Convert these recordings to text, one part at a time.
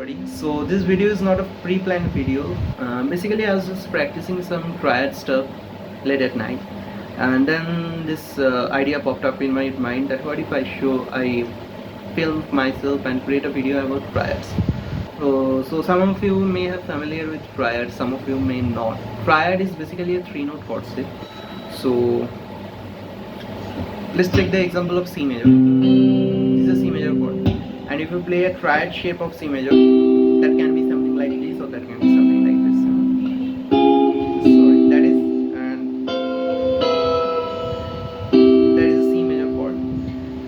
everybody. So this video is not a pre-planned video. Basically I was just practicing some triad stuff late at night, and then this idea popped up in my mind that what if I film myself and create a video about triads. So some of you may have familiar with triad, some of you may not. Triad is basically a 3-note chord shape. So let's take the example of C major. This is a C major chord, and if you play a triad shape of C major, that can be something like this, or that can be something like this. Sorry, that is a C major chord,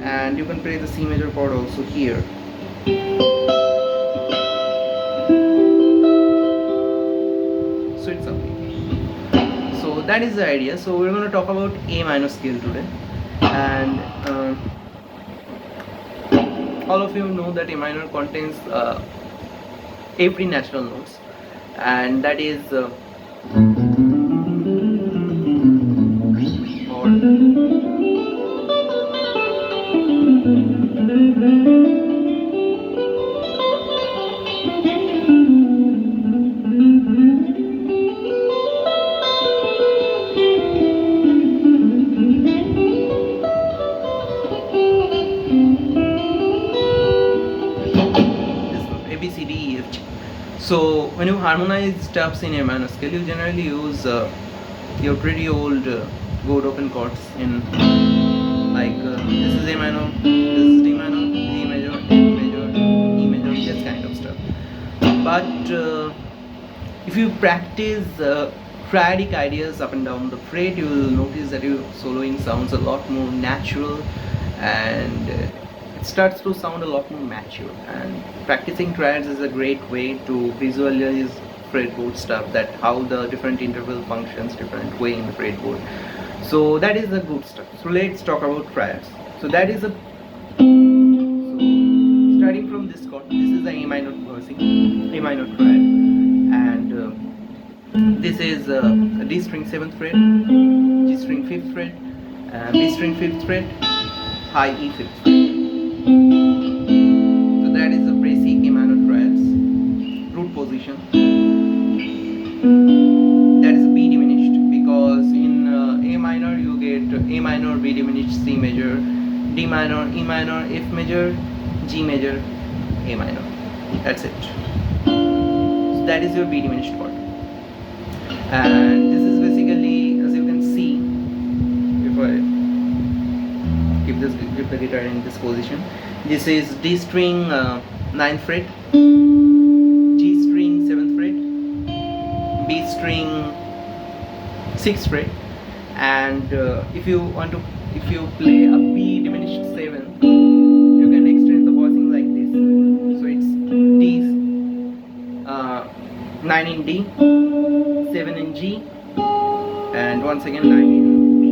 and you can play the C major chord also here. So it's something. So that is the idea. So we're going to talk about A minor scale today, and all of you know that A minor contains every natural notes, and that is So when you harmonize stuffs in A minor scale, you generally use your pretty old chord open chords in this is A minor, this is D minor, G major, F major, E major, this kind of stuff. But if you practice triadic ideas up and down the fret, you will notice that your soloing sounds a lot more natural, and it starts to sound a lot more mature. And practicing triads is a great way to visualize fretboard stuff, that how the different interval functions different way in the fretboard. So that is the good stuff. So let's talk about triads. So that is starting from this chord, this is the A minor A minor triad, and this is a D string 7th fret, G string 5th fret, B string 5th fret, high E 5th fret. So that is the basic A minor triads. Root position. That is B diminished, because in A minor you get A minor, B diminished, C major, D minor, E minor, F major, G major, A minor. That's it. So that is your B diminished chord. And this is basically, as you can see, if I keep the guitar in this position, this is D string 9th fret, G string 7th fret, B string 6th fret, and if you play a B diminished 7, you can extend the voicing like this. So it's D 9 in D, 7 in G, and once again 9 in B.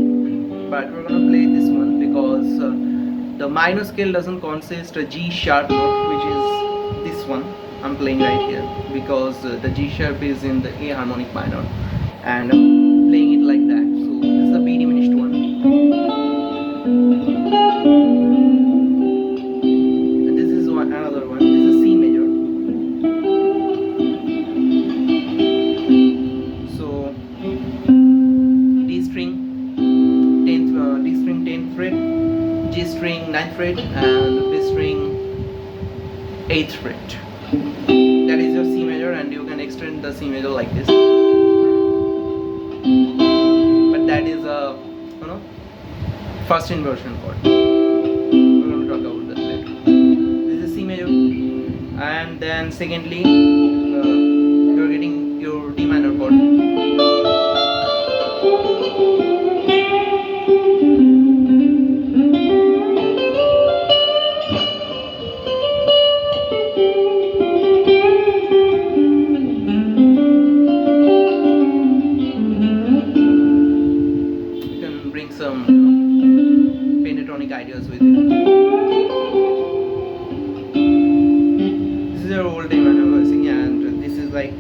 But we're gonna play this one because the minor scale doesn't consist a G sharp note, which is this one I'm playing right here, because the G sharp is in the A harmonic minor, and I'm playing it like that. So this is the B diminished one, and this is another one. This is C major. So D string 10th fret, G string 9th fret, and B string 8th fret. That is your C major, and you can extend the C major like this. But that is a first inversion chord. We're going to talk about that later. This is C major, and then secondly you're getting your D minor chord. Some pentatonic ideas with it. This is your old A minor voicing, and this is like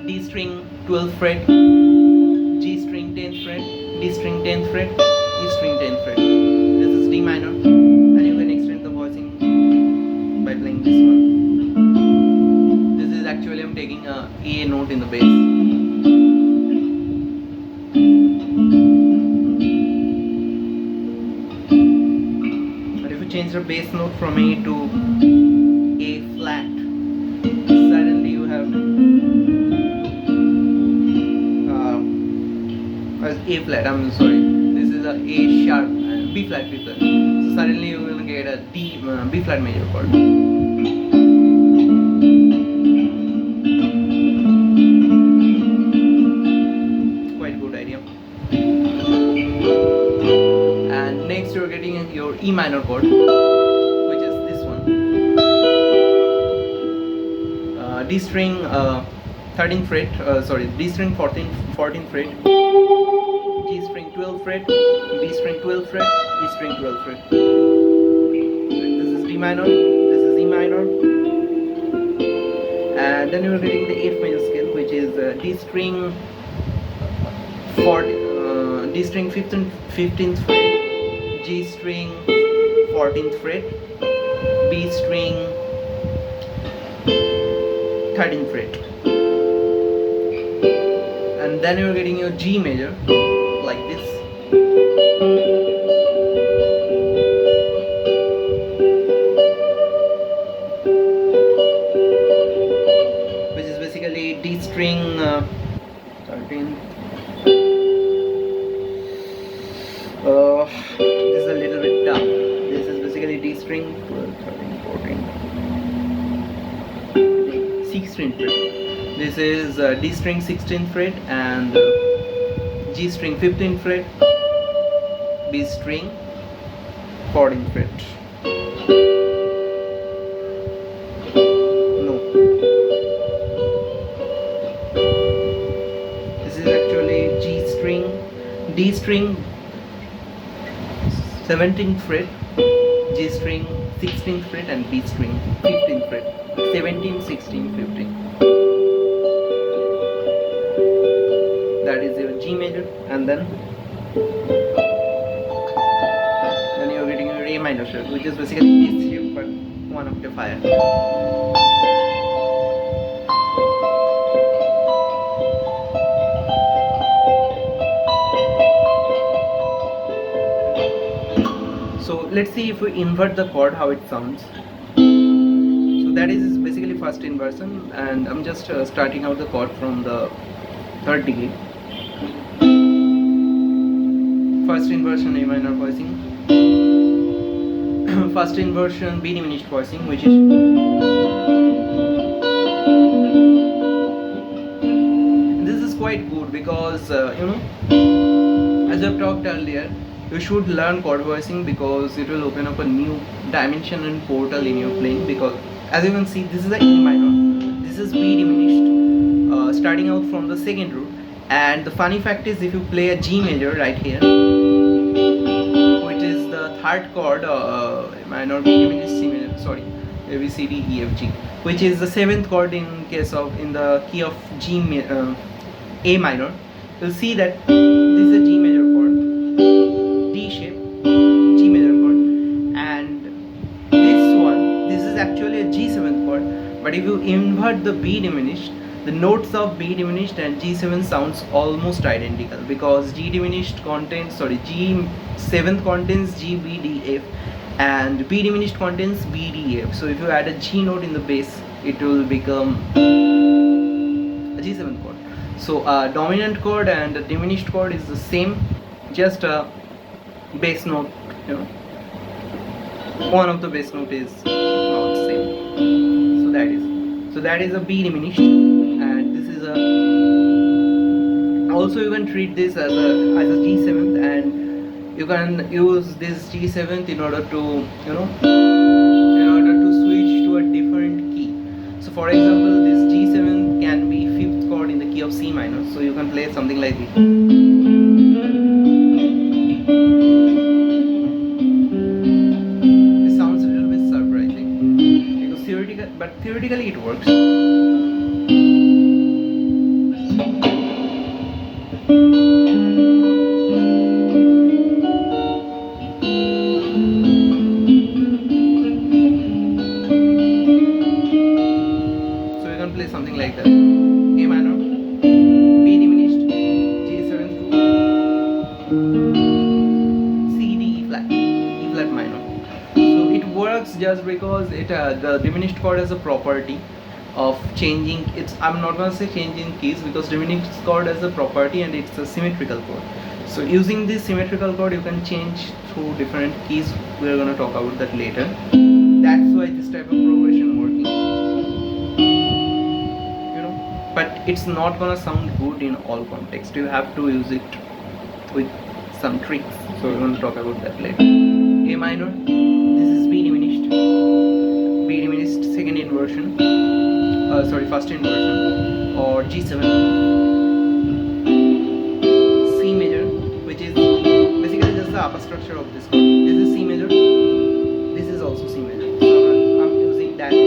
D string 12th fret, G string 10th fret, D string 10th fret, E string 10th fret. This is D minor, and you can extend the voicing by playing this one. A note in the bass. But if you change the bass note from A to A flat, suddenly you have A flat. I'm sorry. This is a A sharp and B flat, B flat. So suddenly you will get a B flat major chord. Quite good idea. And next you're getting your E minor chord, which is this one. D string 13th fret. D string 14th fret. G string 12th fret, B string 12th fret, E string 12th fret. This is D minor, this is E minor, and then you're getting the 8th major scale, which is D string 15th fret, G string 14th fret, B string 13th fret, and then you're getting your G major. Like this. Which is basically D string 13. This is a little bit tough. This is basically D string 12, 13, 14, 16th fret. This is D string 16th fret and G string 15th fret, B string 14th fret. No. This is actually G string, D string 17th fret, G string 16th fret and B string 15th fret. 17, 16, 15. That is your G major, and then you're getting your A minor shape, which is basically this shape but one octave higher. So let's see if we invert the chord how it sounds. So that is basically first inversion, and I'm just starting out the chord from the 3rd degree. First inversion A minor voicing, first inversion B diminished voicing, which is this is quite good because as I've talked earlier, you should learn chord voicing because it will open up a new dimension and portal in your playing. Because as you can see, this is a E minor, this is B diminished, starting out from the 2nd root. And the funny fact is, if you play a G major right here, which is the 3rd chord, minor, B diminished, C major, sorry, A B C D E F G, which is the 7th chord in the key of A minor, you'll see that this is a G major chord, D shape, G major chord, and this is actually a G7th chord. But if you invert the B diminished, the notes of B diminished and G7 sounds almost identical, because G7 contains G, B, D, F, and B diminished contains B, D, F. So if you add a G note in the bass, it will become a G7 chord. So dominant chord and a diminished chord is the same, just a bass note, one of the bass note is not the same. So that is a B diminished, and this is a, also you can treat this as a G7th, and you can use this G7th in order to switch to a different key. So for example, this G7 can be 5th chord in the key of C minor, so you can play something like this. This sounds a little bit surprising, because theoretically it works. Something like that. A works just because it the diminished chord has a property of changing its, I'm not going to say changing keys, because diminished chord has a property and it's a symmetrical chord. So using this symmetrical chord you can change through different keys. We are going to talk about that later. That's why this type of progression working, you know, but it's not going to sound good in all contexts. You have to use it with some tricks, so we're going to talk about that later. A minor, this is B diminished, second inversion, first inversion, or G7, C major, which is basically just the upper structure of this chord. This is C major, this is also C major, so I'm using that one.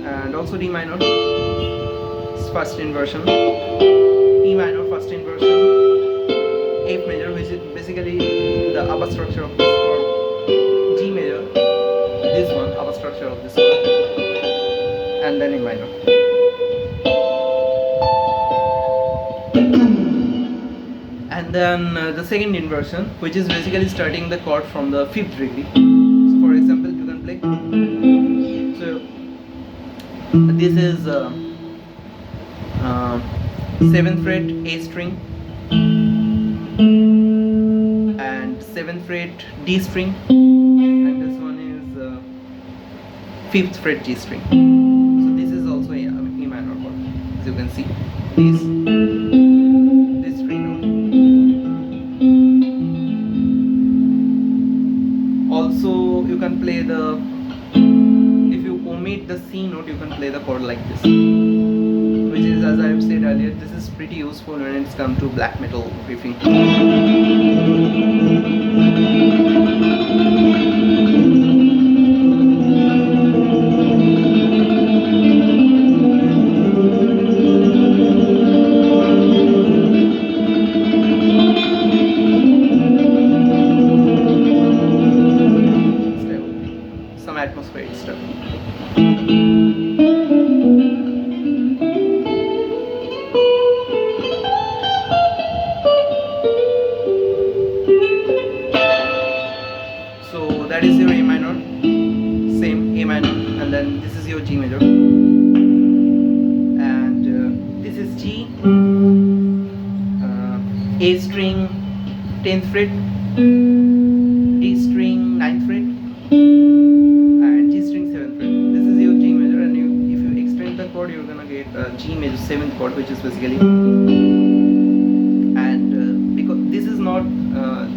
And also D minor, first inversion, E minor, first inversion, F major, which is basically the upper structure of this chord, G major, this one, upper structure of this chord, and then A minor. And then the second inversion, which is basically starting the chord from the 5th degree. So for example, you can play, so this is 7th fret A string and 7th fret D string, and this one is 5th fret G string. So this is also a E minor chord, as you can see, this string note. Also you can play the, if you omit the C note, you can play the chord like this, which is, as I have said earlier, this is pretty useful when it's come to black metal riffing. Some atmospheric stuff. So that is your A minor, same A minor, and then this is your G major, and this is G, A string 10th fret, D string 9th fret, and G string 7th fret. This is your G major, and if you extend the chord, you're gonna get G major 7th chord, which is basically, and because this is not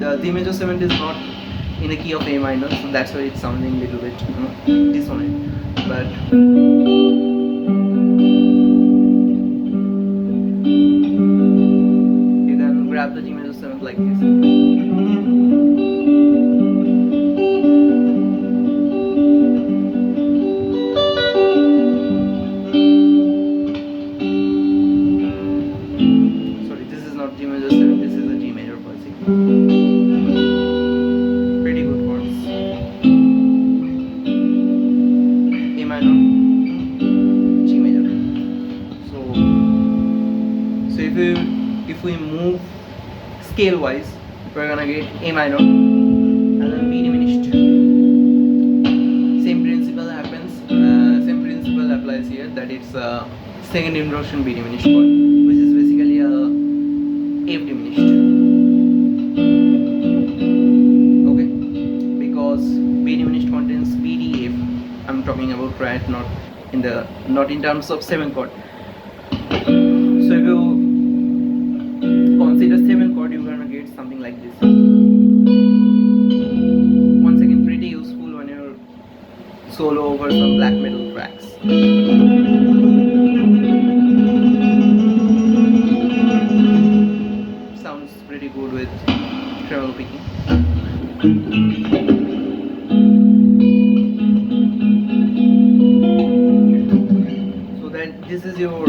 the D major 7th is not in a key of A minor, so that's why it's sounding a little bit, dissonant. But you can grab the G major 7th like this. Sorry, this is not G major 7th, this is a G major basically. Pretty good chords. A minor, G major. So if we move scale wise, we're gonna get A minor and then B diminished. Same principle happens. Same principle applies here. That it's second inversion B diminished chord, which is basically a F diminished. Okay, because B diminished contains B, D, F. I'm talking about triad, not in terms of 7th chord. So if you consider 7th chord, you're gonna get something like this. Once again, pretty useful when you're solo over some black metal tracks. Sounds pretty good with treble picking. So that this is your